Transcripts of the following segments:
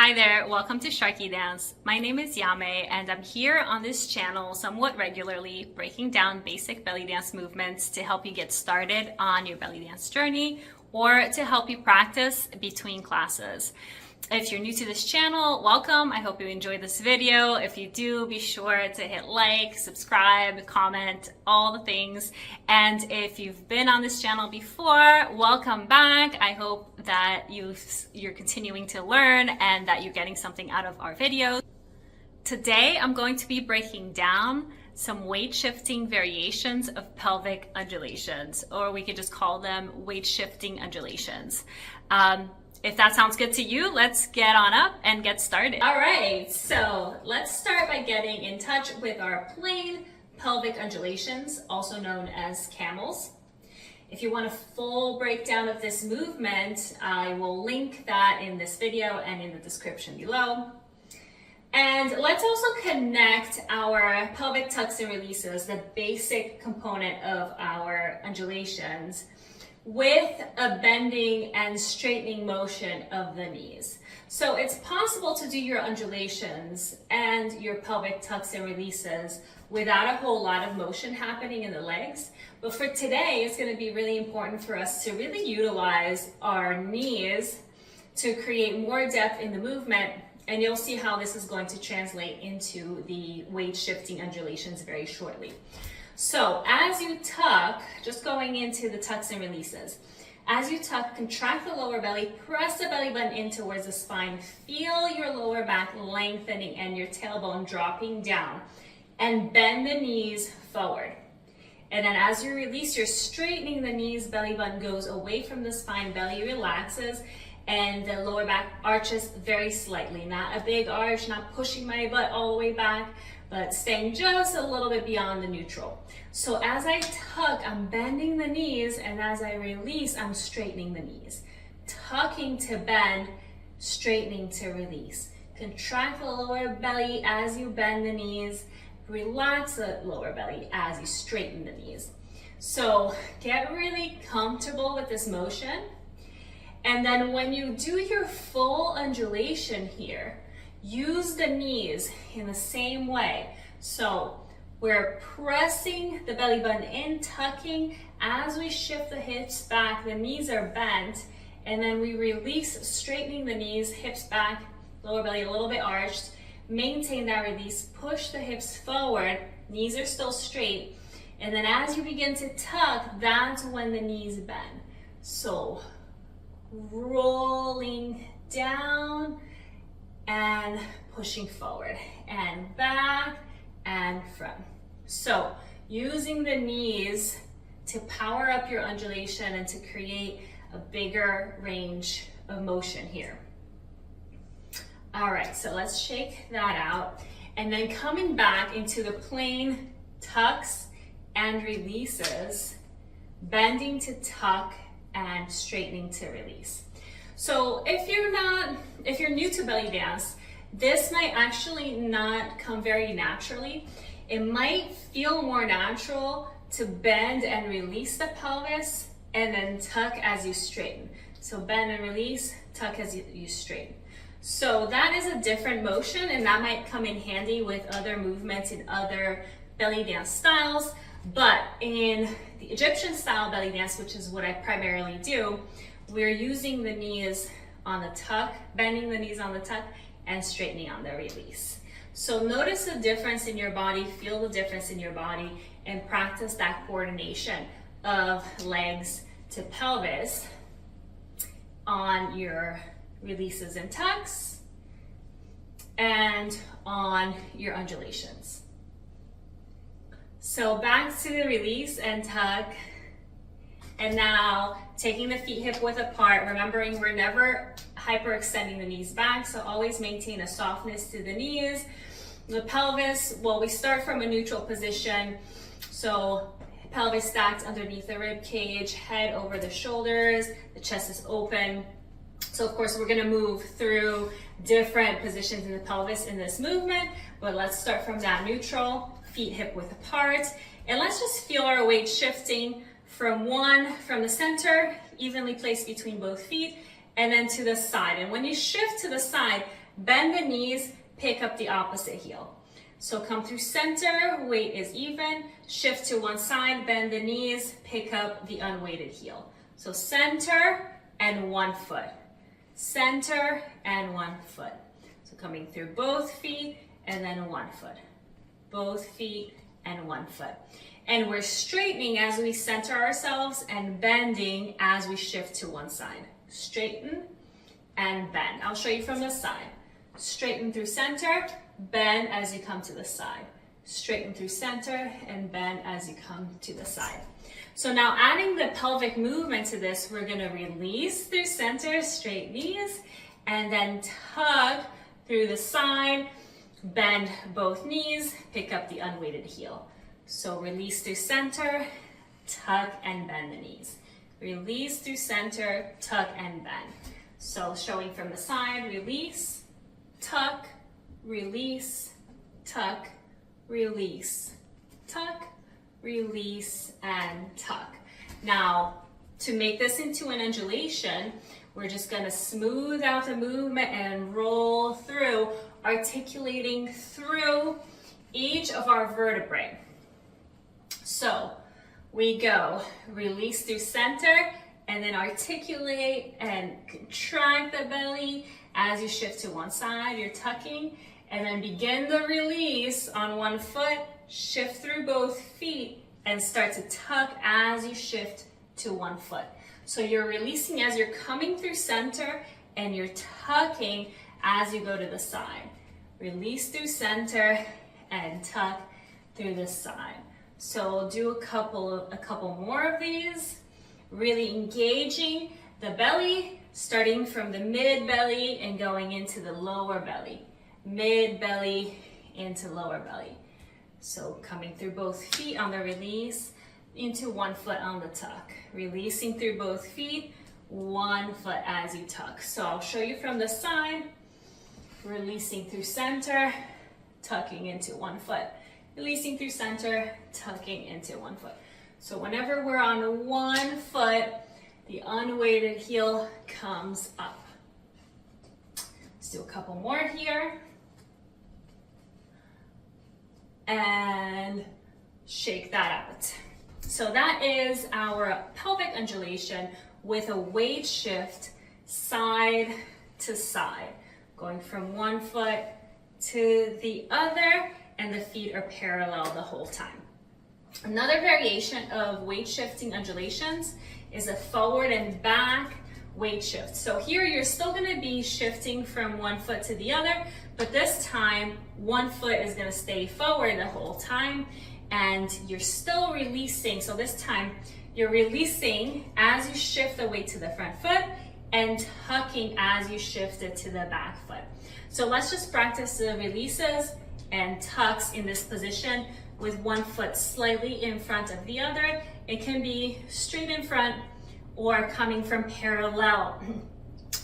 Hi there, welcome to SharqiDance. My name is Yame and I'm here on this channel somewhat regularly breaking down basic belly dance movements to help you get started on your belly dance journey or to help you practice between classes. If you're new to this channel, welcome. I hope you enjoyed this video. If you do, be sure to hit like, subscribe, comment, all the things. And if you've been on this channel before, welcome back. I hope that you're continuing to learn and that you're getting something out of our videos. Today, I'm going to be breaking down some weight shifting variations of pelvic undulations, or we could just call them weight shifting undulations. If that sounds good to you, let's get on up and get started. All right, so let's start by getting in touch with our plain pelvic undulations, also known as camels. If you want a full breakdown of this movement, I will link that in this video and in the description below. And let's also connect our pelvic tucks and releases, the basic component of our undulations, with a bending and straightening motion of the knees. So it's possible to do your undulations and your pelvic tucks and releases without a whole lot of motion happening in the legs. But for today, it's going to be really important for us to really utilize our knees to create more depth in the movement. And you'll see how this is going to translate into the weight shifting undulations very shortly. So as you tuck, just going into the tucks and releases, as you tuck, contract the lower belly, press the belly button in towards the spine, feel your lower back lengthening and your tailbone dropping down, and bend the knees forward. And then as you release, you're straightening the knees, belly button goes away from the spine, belly relaxes, and the lower back arches very slightly. Not a big arch, not pushing my butt all the way back, but staying just a little bit beyond the neutral. So as I tuck, I'm bending the knees, and as I release, I'm straightening the knees. Tucking to bend, straightening to release. Contract the lower belly as you bend the knees. Relax the lower belly as you straighten the knees. So get really comfortable with this motion. And then when you do your full undulation here, use the knees in the same way. So we're pressing the belly button in, tucking. As we shift the hips back, the knees are bent, and then we release, straightening the knees, hips back, lower belly a little bit arched. Maintain that release, push the hips forward, knees are still straight. And then as you begin to tuck, that's when the knees bend. So rolling down and pushing forward and back and front. So using the knees to power up your undulation and to create a bigger range of motion here. All right, so let's shake that out. And then coming back into the plain tucks and releases, bending to tuck and straightening to release. So if you're new to belly dance, this might actually not come very naturally. It might feel more natural to bend and release the pelvis and then tuck as you straighten. So bend and release, tuck as you straighten. So that is a different motion, and that might come in handy with other movements in other belly dance styles. But in the Egyptian style belly dance, which is what I primarily do, we're using the knees on the tuck, bending the knees on the tuck, and straightening on the release. So notice the difference in your body, feel the difference in your body, and practice that coordination of legs to pelvis on your releases and tucks and on your undulations. So back to the release and tuck. And now taking the feet hip width apart, remembering we're never hyperextending the knees back, so always maintain a softness to the knees. The pelvis, well, we start from a neutral position. So pelvis stacked underneath the rib cage, head over the shoulders, the chest is open. So of course we're gonna move through different positions in the pelvis in this movement, but let's start from that neutral, feet hip width apart. And let's just feel our weight shifting from the center, evenly placed between both feet, and then to the side. And when you shift to the side, Bend the knees, pick up the opposite heel. So come through center, weight is even, shift to one side, bend the knees, pick up the unweighted heel. So center and 1 foot. Center and 1 foot. So coming through both feet and then 1 foot. Both feet and 1 foot. And we're straightening as we center ourselves and bending as we shift to one side. Straighten and bend. I'll show you from the side. Straighten through center, bend as you come to the side. Straighten through center and bend as you come to the side. So now adding the pelvic movement to this, we're gonna release through center, straight knees, and then tug through the side, bend both knees, pick up the unweighted heel. So release through center, tug and bend the knees. Release through center, tug and bend. So showing from the side, release, tuck, release, tuck, release, tuck, release, and tuck. Now, to make this into an undulation, we're just gonna smooth out the movement and roll through, articulating through each of our vertebrae. So we go, release through center, and then articulate and contract the belly as you shift to one side, you're tucking, and then begin the release on 1 foot, shift through both feet, and start to tuck as you shift to 1 foot. So you're releasing as you're coming through center, and you're tucking as you go to the side. Release through center, and tuck through the side. So do a couple more of these, really engaging the belly, starting from the mid belly and going into the lower belly. Mid belly into lower belly. So coming through both feet on the release, into 1 foot on the tuck. Releasing through both feet, 1 foot as you tuck. So I'll show you from the side, releasing through center, tucking into 1 foot. Releasing through center, tucking into 1 foot. So whenever we're on 1 foot, the unweighted heel comes up. Let's do a couple more here. And shake that out. So that is our pelvic undulation with a weight shift side to side, going from 1 foot to the other, and the feet are parallel the whole time. Another variation of weight shifting undulations is a forward and back weight shift. So here you're still gonna be shifting from 1 foot to the other, but this time 1 foot is gonna stay forward the whole time, and you're still releasing. So this time you're releasing as you shift the weight to the front foot and tucking as you shift it to the back foot. So let's just practice the releases and tucks in this position with 1 foot slightly in front of the other. It can be straight in front or coming from parallel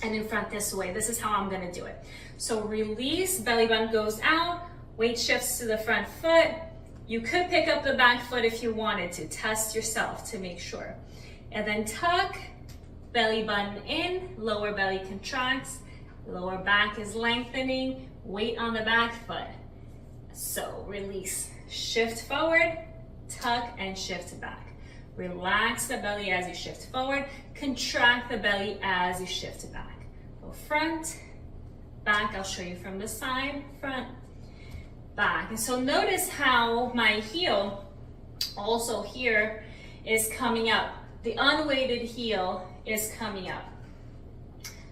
and in front this way. This is how I'm gonna do it. So release, belly button goes out, weight shifts to the front foot. You could pick up the back foot if you wanted to. Test yourself to make sure. And then tuck, belly button in, lower belly contracts, lower back is lengthening, weight on the back foot. So release, shift forward, tuck and shift back. Relax the belly as you shift forward, contract the belly as you shift back. Go front, back, I'll show you from the side, front, back. And so notice how my heel also here is coming up. The unweighted heel is coming up.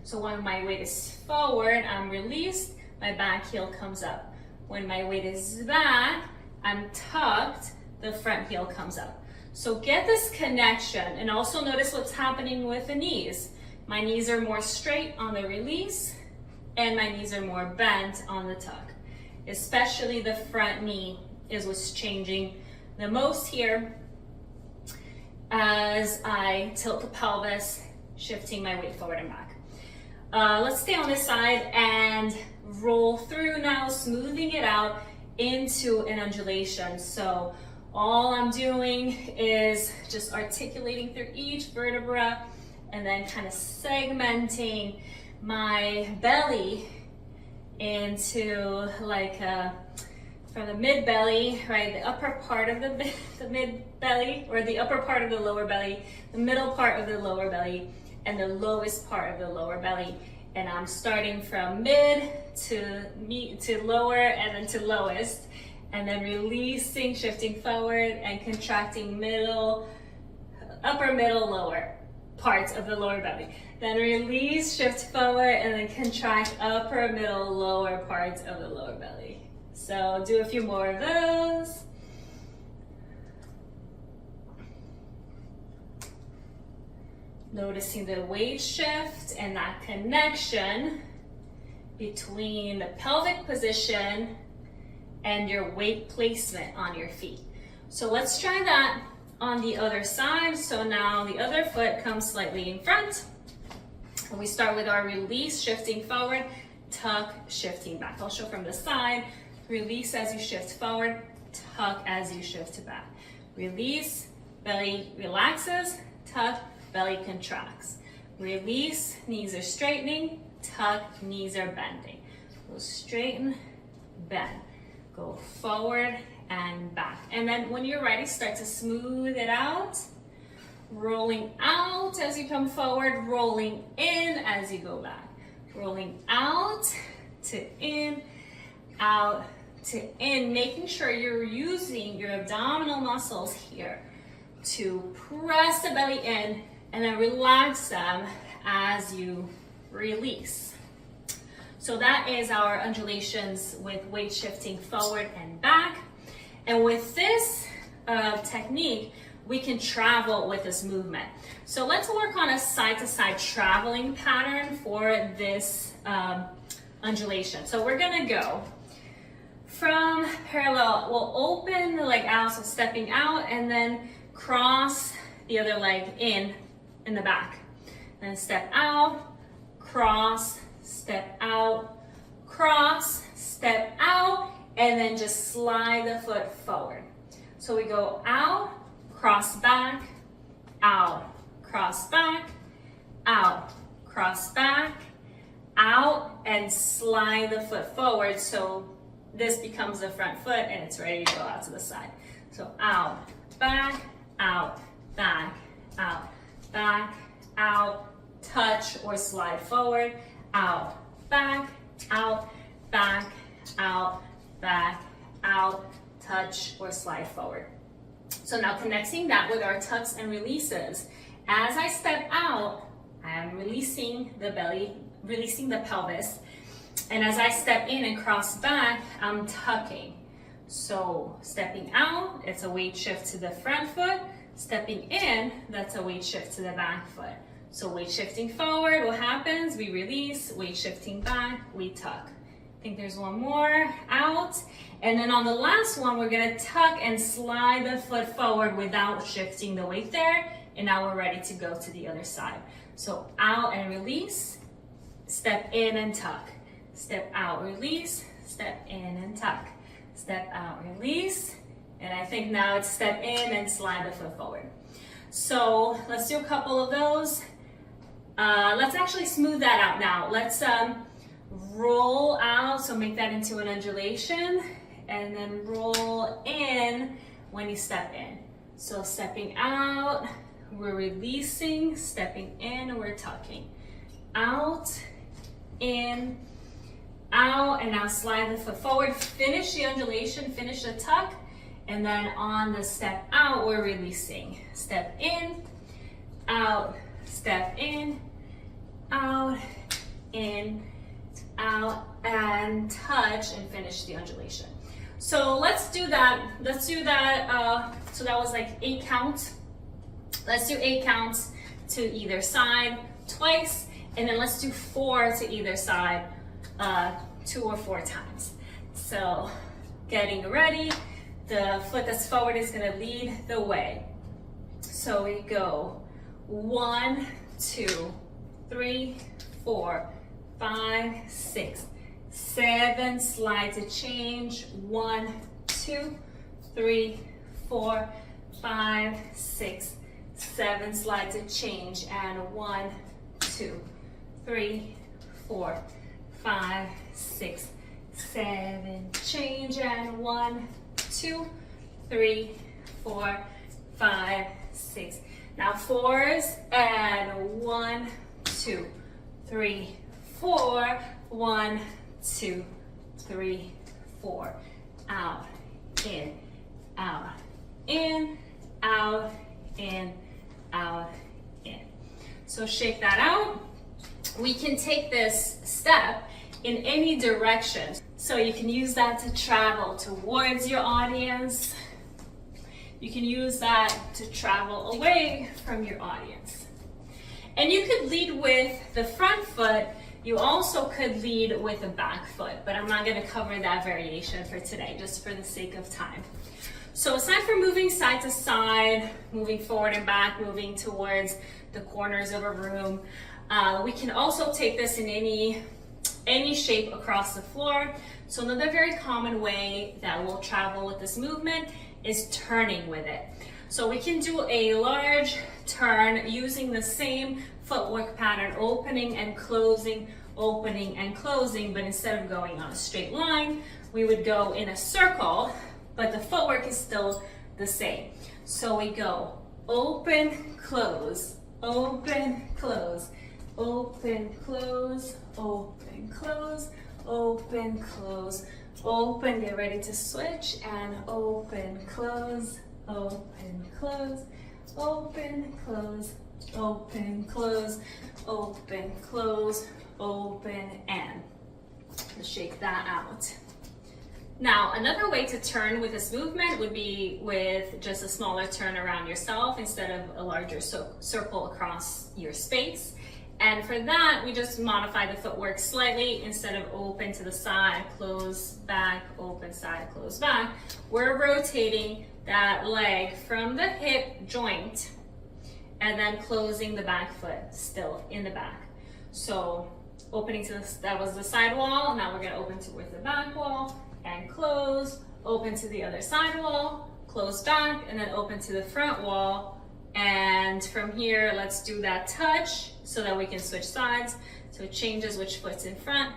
So when my weight is forward, I'm released, my back heel comes up. When my weight is back, I'm tucked, the front heel comes up. So get this connection, and also notice what's happening with the knees. My knees are more straight on the release, and my knees are more bent on the tuck. Especially the front knee is what's changing the most here as I tilt the pelvis, shifting my weight forward and back. Let's stay on this side and roll through now, smoothing it out into an undulation. So all I'm doing is just articulating through each vertebra and then kind of segmenting my belly into like from the mid belly, right? The upper part of the mid belly, or the upper part of the lower belly, the middle part of the lower belly, and the lowest part of the lower belly. And I'm starting from mid to lower and then to lowest, and then releasing, shifting forward and contracting middle, upper, middle, lower parts of the lower belly. Then release, shift forward, and then contract upper, middle, lower parts of the lower belly. So do a few more of those. Noticing the weight shift and that connection between the pelvic position and your weight placement on your feet. So let's try that on the other side. So now the other foot comes slightly in front. And we start with our release, shifting forward, tuck, shifting back. I'll show from the side. Release as you shift forward, tuck as you shift back. Release, belly relaxes, tuck, belly contracts. Release, knees are straightening, tuck, knees are bending. Go straighten, bend. Go forward and back. And then when you're ready, start to smooth it out. Rolling out as you come forward, rolling in as you go back. Rolling out to in, out to in, making sure you're using your abdominal muscles here to press the belly in and then relax them as you release. So that is our undulations with weight shifting forward and back. And with this technique, we can travel with this movement. So let's work on a side-to-side traveling pattern for this undulation. So we're gonna go from parallel, we'll open the leg out, so stepping out, and then cross the other leg in the back. Then step out, cross, step out, cross, step out, and then just slide the foot forward. So we go out, cross back, out, cross back, out, cross back, out, and slide the foot forward. So this becomes the front foot and it's ready to go out to the side. So out, back, out, back, out, back, out, touch or slide forward, out, back, out, back, out, back, out, touch or slide forward. So now connecting that with our tucks and releases. As I step out, I am releasing the belly, releasing the pelvis. And as I step in and cross back, I'm tucking. So stepping out, it's a weight shift to the front foot. Stepping in, that's a weight shift to the back foot. So weight shifting forward, what happens? We release, weight shifting back, we tuck. I think there's one more, out. And then on the last one, we're gonna tuck and slide the foot forward without shifting the weight there. And now we're ready to go to the other side. So out and release, step in and tuck. Step out, release, step in and tuck. Step out, release. And I think now it's step in and slide the foot forward. So let's do a couple of those. Let's actually smooth that out now. Let's roll out, so make that into an undulation, and then roll in when you step in. So stepping out, we're releasing, stepping in, we're tucking. Out, in, out, and now slide the foot forward. Finish the undulation, finish the tuck, and then on the step out, we're releasing. Step in, out, step in, out, and touch, and finish the undulation. So let's do that. So that was like 8 counts. Let's do 8 counts to either side twice, and then let's do 4 to either side 2 or 4 times. So getting ready, the foot that's forward is gonna lead the way. So we go 1, 2, 3, 4, 5, 6, 7, slide to change. 1, 2, 3, 4, 5, 6, 7, slide to change, and 1, 2, 3, 4, 5, 6, 7, change, and 1, 2, 3, 4, 5, 6. Now 4s, and 1, 2, 3, 4, 1, 2, 3, 4, out, in, out, in, out, in, out, in. So shake that out. We can take this step in any direction. So you can use that to travel towards your audience. You can use that to travel away from your audience. And you could lead with the front foot. You also could lead with the back foot, but I'm not going to cover that variation for today, just for the sake of time. So aside from moving side to side, moving forward and back, moving towards the corners of a room, we can also take this in any shape across the floor. So another very common way that we'll travel with this movement is turning with it. So we can do a large turn using the same footwork pattern, opening and closing, but instead of going on a straight line, we would go in a circle, but the footwork is still the same. So we go open, close, open, close, open, close, open, close, open, close, open, get ready to switch, and open, close, open, close, open, close, open, close, open, close, open, and shake that out. Now, another way to turn with this movement would be with just a smaller turn around yourself instead of a larger circle across your space. And for that, we just modify the footwork slightly. Instead of open to the side, close, back, open, side, close, back, we're rotating that leg from the hip joint and then closing the back foot still in the back. So opening to that was the side wall. Now we're going to open towards the back wall and close, open to the other side wall, close back, and then open to the front wall. And from here, let's do that touch so that we can switch sides. So it changes which foot's in front.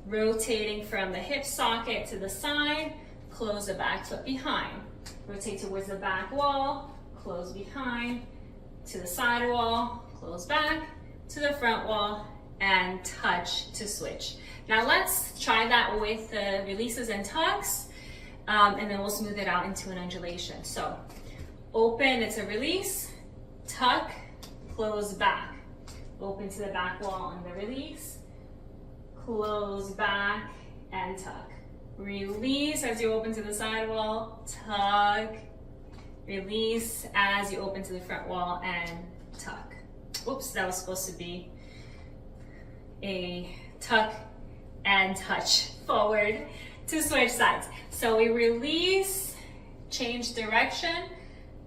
Rotating from the hip socket to the side, close the back foot behind. Rotate towards the back wall, close behind, to the side wall, close back, to the front wall, and touch to switch. Now let's try that with the releases and tucks, and then we'll smooth it out into an undulation. So open, it's a release, tuck, close back, open to the back wall and the release, close back and tuck. Release as you open to the side wall, tuck, release as you open to the front wall and tuck. Oops, that was supposed to be a tuck and touch forward to switch sides. So we release, change direction,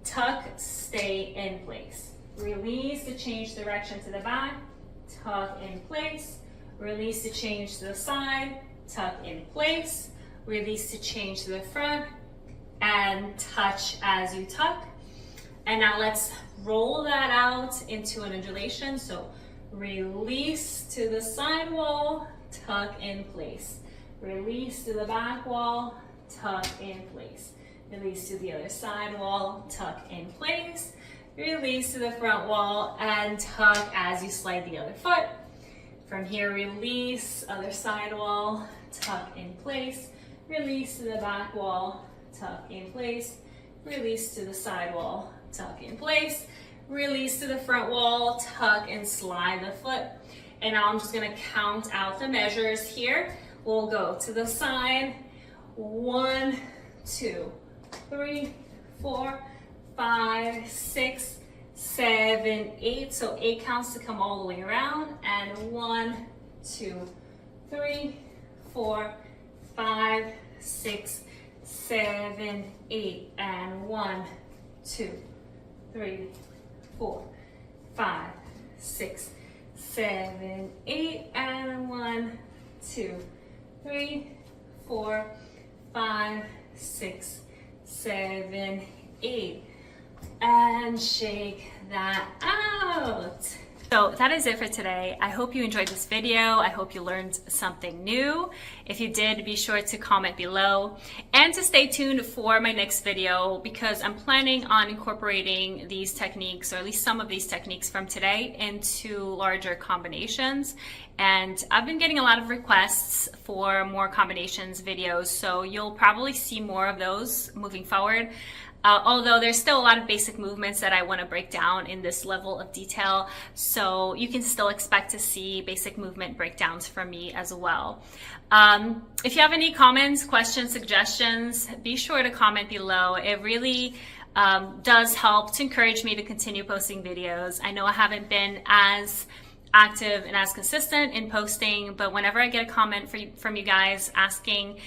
tuck, stay in place. Release to change direction to the back, tuck in place. Release to change to the side, tuck in place. Release to change to the front and touch as you tuck. And now let's roll that out into an undulation. So release to the side wall, tuck in place. Release to the back wall, tuck in place. Release to the other side wall, tuck in place. Release to the front wall and tuck as you slide the other foot. From here, release, other side wall, tuck in place. Release to the back wall, tuck in place. Release to the side wall, tuck in place. Release to the front wall, tuck and slide the foot. And now I'm just gonna count out the measures here. We'll go to the side. 1, 2, 3, 4, 5, 6, 7, 8. So 8 counts to come all the way around. And 1, 2, 3, 4, 5, 6, 7, 8. And 1, 2, 3, 4, 5, 6, 7, 8. And 1, 2, 3, 4, 5, 6, 7, 8. And shake that out. So that is it for today. I hope you enjoyed this video. I hope you learned something new. If you did, be sure to comment below and to stay tuned for my next video, because I'm planning on incorporating these techniques, or at least some of these techniques from today, into larger combinations. And I've been getting a lot of requests for more combinations videos, so you'll probably see more of those moving forward. Although there's still a lot of basic movements that I want to break down in this level of detail, so you can still expect to see basic movement breakdowns from me as well. If you have any comments, questions, suggestions, be sure to comment below. It really does help to encourage me to continue posting videos. I know I haven't been as active and as consistent in posting, but whenever I get a comment from you guys asking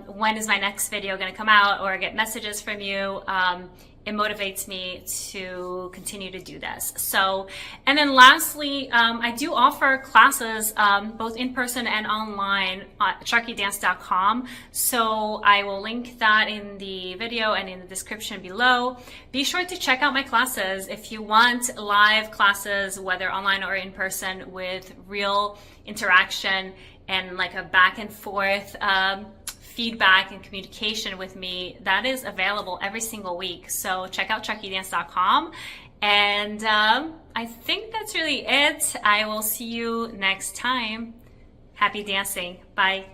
when is my next video going to come out, or get messages from you, it motivates me to continue to do this. So, and then lastly, I do offer classes both in person and online at SharqiDance.com. So I will link that in the video and in the description below. Be sure to check out my classes if you want live classes, whether online or in person, with real interaction and like a back and forth feedback and communication with me. That is available every single week. So check out SharqiDance.com. And I think that's really it. I will see you next time. Happy dancing. Bye.